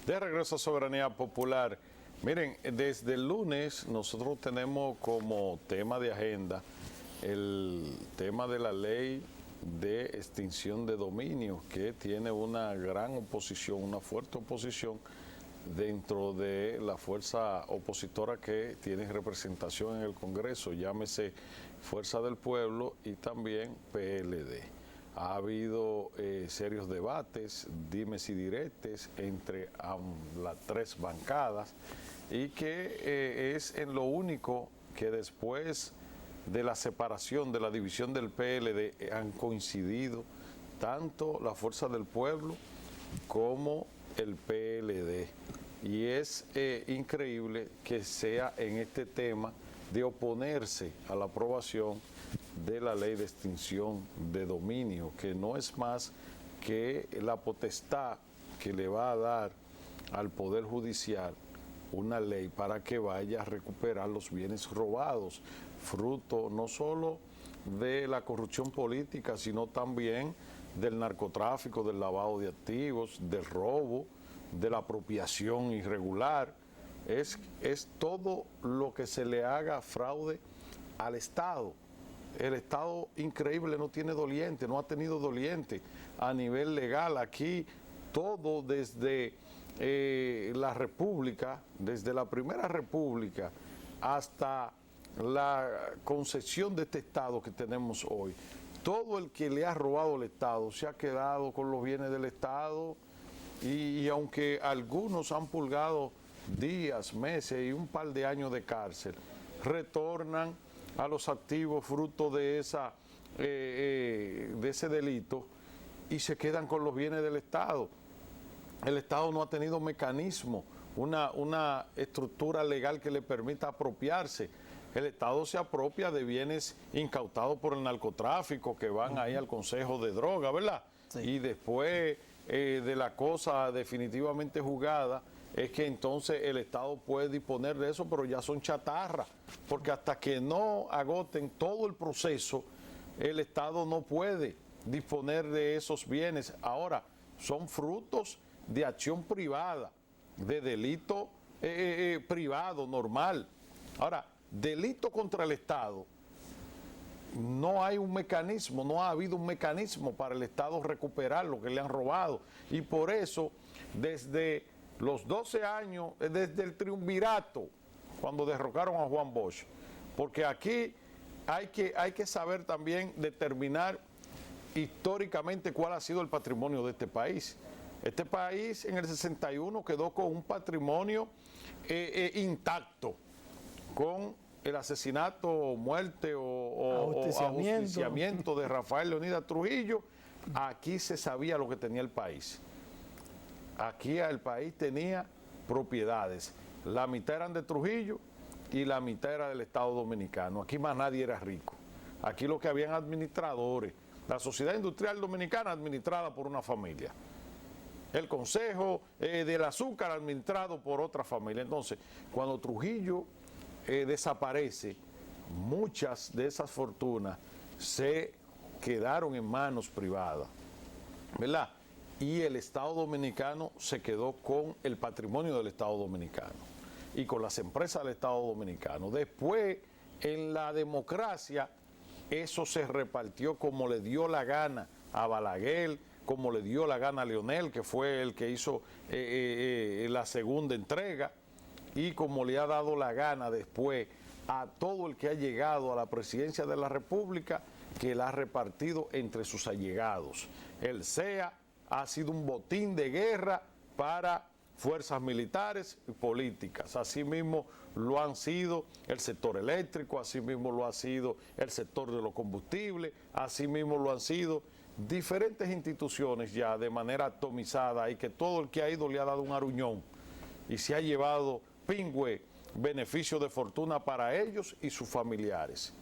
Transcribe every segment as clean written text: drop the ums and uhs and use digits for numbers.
De regreso a Soberanía Popular. Miren, desde el lunes nosotros tenemos como tema de agenda el tema de la ley de extinción de dominio, que tiene una gran oposición, una fuerte oposición dentro de la fuerza opositora que tiene representación en el Congreso, llámese Fuerza del Pueblo y también PLD. Ha habido serios debates, dimes y diretes entre las tres bancadas y que es en lo único que después de la separación, de la división del PLD, han coincidido tanto la Fuerza del Pueblo como el PLD. Y es increíble que sea en este tema de oponerse a la aprobación de la ley de extinción de dominio, que no es más que la potestad que le va a dar al Poder Judicial una ley para que vaya a recuperar los bienes robados, fruto no solo de la corrupción política, sino también del narcotráfico, del lavado de activos, del robo, de la apropiación irregular. Es todo lo que se le haga fraude al Estado. El Estado, increíble, no tiene doliente, no ha tenido doliente a nivel legal. Aquí todo desde la República, desde la Primera República hasta la concesión de este Estado que tenemos hoy, todo el que le ha robado al Estado se ha quedado con los bienes del Estado y aunque algunos han purgado días, meses y un par de años de cárcel, retornan a los activos fruto de ese delito y se quedan con los bienes del Estado. El Estado no ha tenido mecanismo, una estructura legal que le permita apropiarse. El Estado se apropia de bienes incautados por el narcotráfico que van ahí al Consejo de Droga, ¿verdad? Sí. Y después de la cosa definitivamente juzgada, es que entonces el Estado puede disponer de eso, pero ya son chatarra, porque hasta que no agoten todo el proceso, el Estado no puede disponer de esos bienes. Ahora, son frutos de acción privada, de delito privado, normal. Ahora, delito contra el Estado, no hay un mecanismo, no ha habido un mecanismo para el Estado recuperar lo que le han robado. Y por eso, desde los 12 años, desde el triunvirato, cuando derrocaron a Juan Bosch, porque aquí hay que saber también determinar históricamente cuál ha sido el patrimonio de este país. Este país en el 61 quedó con un patrimonio intacto, con el asesinato, muerte o ajusticiamiento de Rafael Leónidas Trujillo. Aquí se sabía lo que tenía el país. Aquí el país tenía propiedades. La mitad eran de Trujillo y la mitad era del Estado Dominicano. Aquí más nadie era rico. Aquí lo que habían administradores. La Sociedad Industrial Dominicana administrada por una familia. El Consejo del Azúcar administrado por otra familia. Entonces, cuando Trujillo desaparece, muchas de esas fortunas se quedaron en manos privadas, ¿verdad? Y el Estado Dominicano se quedó con el patrimonio del Estado Dominicano y con las empresas del Estado Dominicano. Después, en la democracia, eso se repartió como le dio la gana a Balaguer, como le dio la gana a Leonel, que fue el que hizo la segunda entrega, y como le ha dado la gana después a todo el que ha llegado a la presidencia de la República, que la ha repartido entre sus allegados. El CEA ha sido un botín de guerra para fuerzas militares y políticas. Asimismo lo han sido el sector eléctrico, asimismo lo ha sido el sector de los combustibles, asimismo lo han sido diferentes instituciones ya de manera atomizada y que todo el que ha ido le ha dado un aruñón y se ha llevado pingüe beneficio de fortuna para ellos y sus familiares.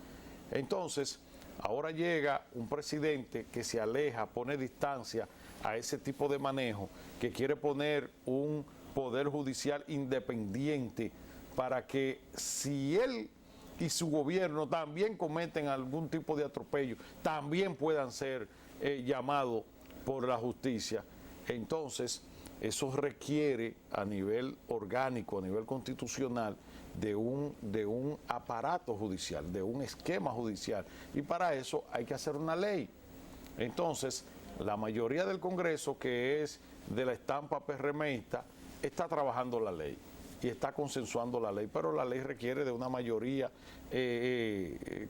Entonces, ahora llega un presidente que se aleja, pone distancia a ese tipo de manejo, que quiere poner un poder judicial independiente para que si él y su gobierno también cometen algún tipo de atropello, también puedan ser llamados por la justicia. Entonces, eso requiere a nivel orgánico, a nivel constitucional, de un aparato judicial, de un esquema judicial. Y para eso hay que hacer una ley. Entonces, la mayoría del Congreso, que es de la estampa PRMista, está trabajando la ley y está consensuando la ley, pero la ley requiere de una mayoría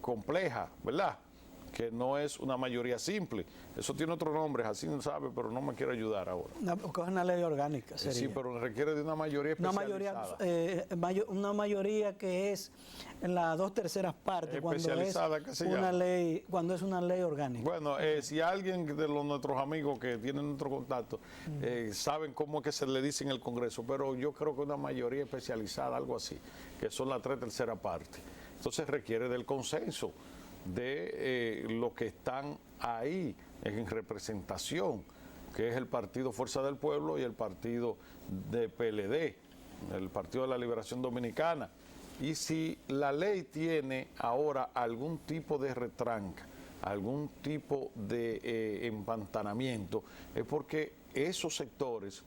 compleja, ¿verdad? Que no es una mayoría simple. Eso tiene otro nombre, así no sabe, pero no me quiere ayudar ahora. Porque es una ley orgánica, sería. Sí, pero requiere de una mayoría especializada. Una mayoría que es en las 2/3 partes cuando es una ley orgánica. Bueno, si alguien de nuestros amigos que tienen nuestro contacto saben cómo es que se le dice en el Congreso, pero yo creo que una mayoría especializada, algo así, que son las 3/3 partes. Entonces requiere del consenso de los que están ahí en representación, que es el Partido Fuerza del Pueblo y el partido de PLD, el Partido de la Liberación Dominicana. Y si la ley tiene ahora algún tipo de retranca, algún tipo de empantanamiento, es porque esos sectores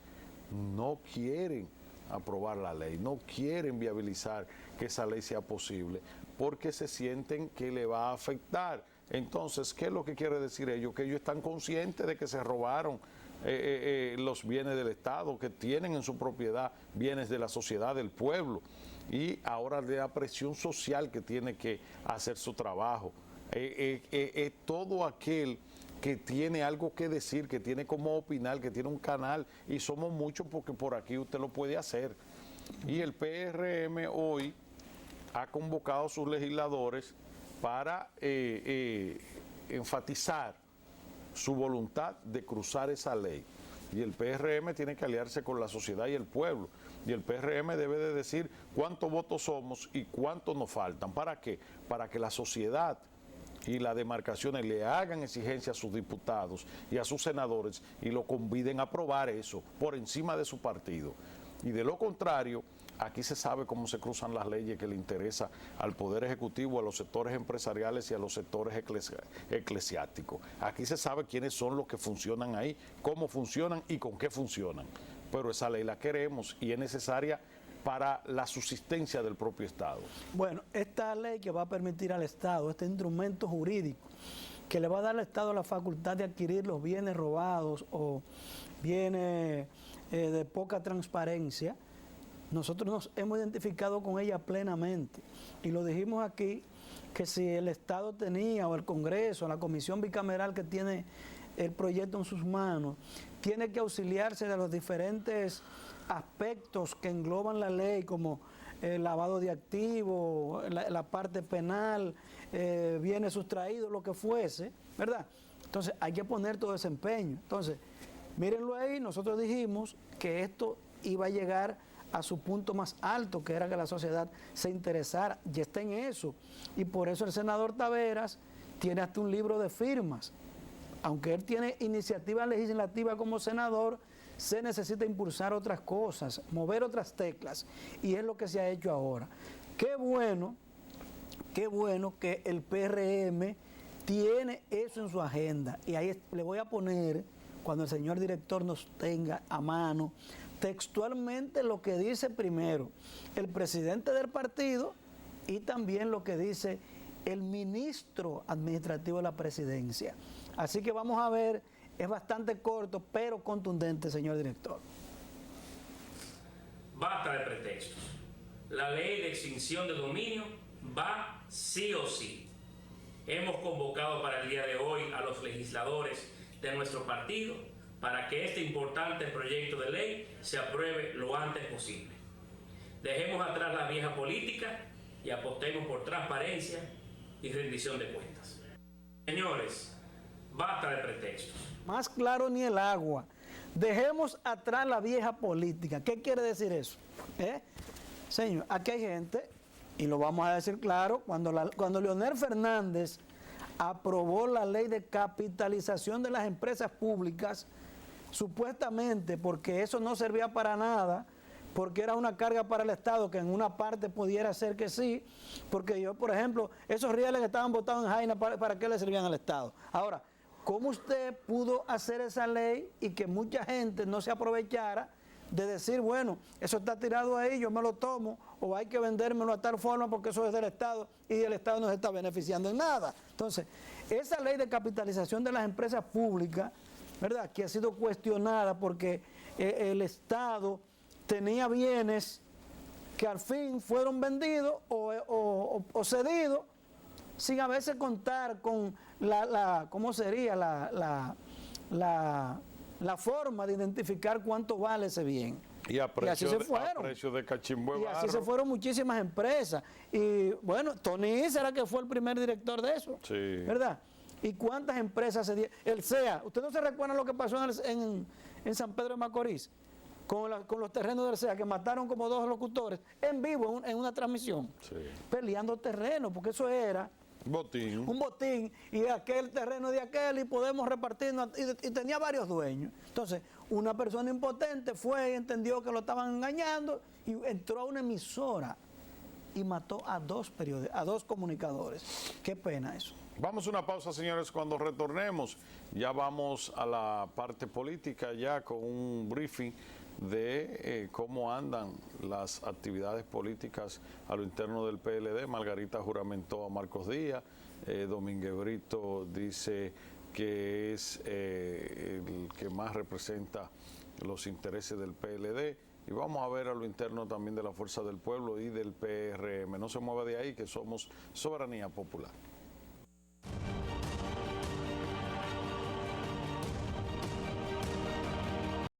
no quieren aprobar la ley, no quieren viabilizar que esa ley sea posible, porque se sienten que le va a afectar. Entonces, ¿qué es lo que quiere decir ellos? Que ellos están conscientes de que se robaron los bienes del Estado, que tienen en su propiedad bienes de la sociedad, del pueblo, y ahora de la presión social que tiene que hacer su trabajo. Todo aquel que tiene algo que decir, que tiene como opinar, que tiene un canal, y somos muchos porque por aquí usted lo puede hacer. Y el PRM hoy ha convocado a sus legisladores para enfatizar su voluntad de cruzar esa ley. Y el PRM tiene que aliarse con la sociedad y el pueblo. Y el PRM debe de decir cuántos votos somos y cuántos nos faltan. ¿Para qué? Para que la sociedad y las demarcaciones le hagan exigencia a sus diputados y a sus senadores y lo conviden a aprobar eso por encima de su partido. Y de lo contrario, aquí se sabe cómo se cruzan las leyes que le interesa al Poder Ejecutivo, a los sectores empresariales y a los sectores eclesiásticos. Aquí se sabe quiénes son los que funcionan ahí, cómo funcionan y con qué funcionan. Pero esa ley la queremos y es necesaria para la subsistencia del propio Estado. Bueno, esta ley que va a permitir al Estado, este instrumento jurídico, que le va a dar al Estado la facultad de adquirir los bienes robados o bienes de poca transparencia, nosotros nos hemos identificado con ella plenamente y lo dijimos aquí, que si el Estado tenía, o el Congreso, la comisión bicameral que tiene el proyecto en sus manos, tiene que auxiliarse de los diferentes aspectos que engloban la ley, como el lavado de activos, la parte penal, bienes sustraídos, lo que fuese, ¿verdad? Entonces hay que poner todo ese empeño. Entonces, mírenlo ahí, nosotros dijimos que esto iba a llegar a su punto más alto, que era que la sociedad se interesara, ya está en eso. Y por eso el senador Taveras tiene hasta un libro de firmas. Aunque él tiene iniciativa legislativa como senador, se necesita impulsar otras cosas, mover otras teclas, y es lo que se ha hecho ahora. Qué bueno que el PRM tiene eso en su agenda, y ahí le voy a poner, cuando el señor director nos tenga a mano, textualmente lo que dice primero el presidente del partido y también lo que dice el ministro administrativo de la presidencia. Así que vamos a ver, es bastante corto, pero contundente, señor director. Basta de pretextos. La ley de extinción de dominio va sí o sí. Hemos convocado para el día de hoy a los legisladores de nuestro partido para que este importante proyecto de ley se apruebe lo antes posible. Dejemos atrás la vieja política y apostemos por transparencia y rendición de cuentas. Señores, basta de pretextos. Más claro ni el agua. Dejemos atrás la vieja política. ¿Qué quiere decir eso? Señor, aquí hay gente, y lo vamos a decir claro, cuando Leonel Fernández aprobó la ley de capitalización de las empresas públicas, supuestamente porque eso no servía para nada, porque era una carga para el Estado, que en una parte pudiera ser que sí, porque yo, por ejemplo, esos rieles que estaban botados en Jaina, ¿para qué le servían al Estado? Ahora, ¿cómo usted pudo hacer esa ley y que mucha gente no se aprovechara de decir, bueno, eso está tirado ahí, yo me lo tomo, o hay que vendérmelo a tal forma porque eso es del Estado y el Estado no se está beneficiando en nada? Entonces, esa ley de capitalización de las empresas públicas, ¿verdad?, que ha sido cuestionada porque el Estado tenía bienes que al fin fueron vendidos o cedidos sin a veces contar con ¿cómo sería? La forma de identificar cuánto vale ese bien. Y a precio, así se fueron. A precio de cachimbo de Y así barro. se fueron muchísimas empresas. Y bueno, Tony será que fue el primer director de eso, Sí. ¿verdad? ¿Y cuántas empresas se dieron? El SEA, ¿usted no se recuerda lo que pasó en San Pedro de Macorís? Con los terrenos del SEA, que mataron como 2 locutores en vivo, en una transmisión, Sí. peleando terreno, porque eso era Botín. un botín, y aquel terreno de aquel, y podemos repartirnos, y tenía varios dueños. Entonces, una persona impotente fue y entendió que lo estaban engañando, y entró a una emisora y mató a 2 comunicadores. Qué pena eso. Vamos a una pausa, señores. Cuando retornemos, ya vamos a la parte política, ya con un briefing de cómo andan las actividades políticas a lo interno del PLD. Margarita juramentó a Marcos Díaz, Domínguez Brito dice que es el que más representa los intereses del PLD. Y vamos a ver a lo interno también de la Fuerza del Pueblo y del PRM. No se mueva de ahí, que somos Soberanía Popular.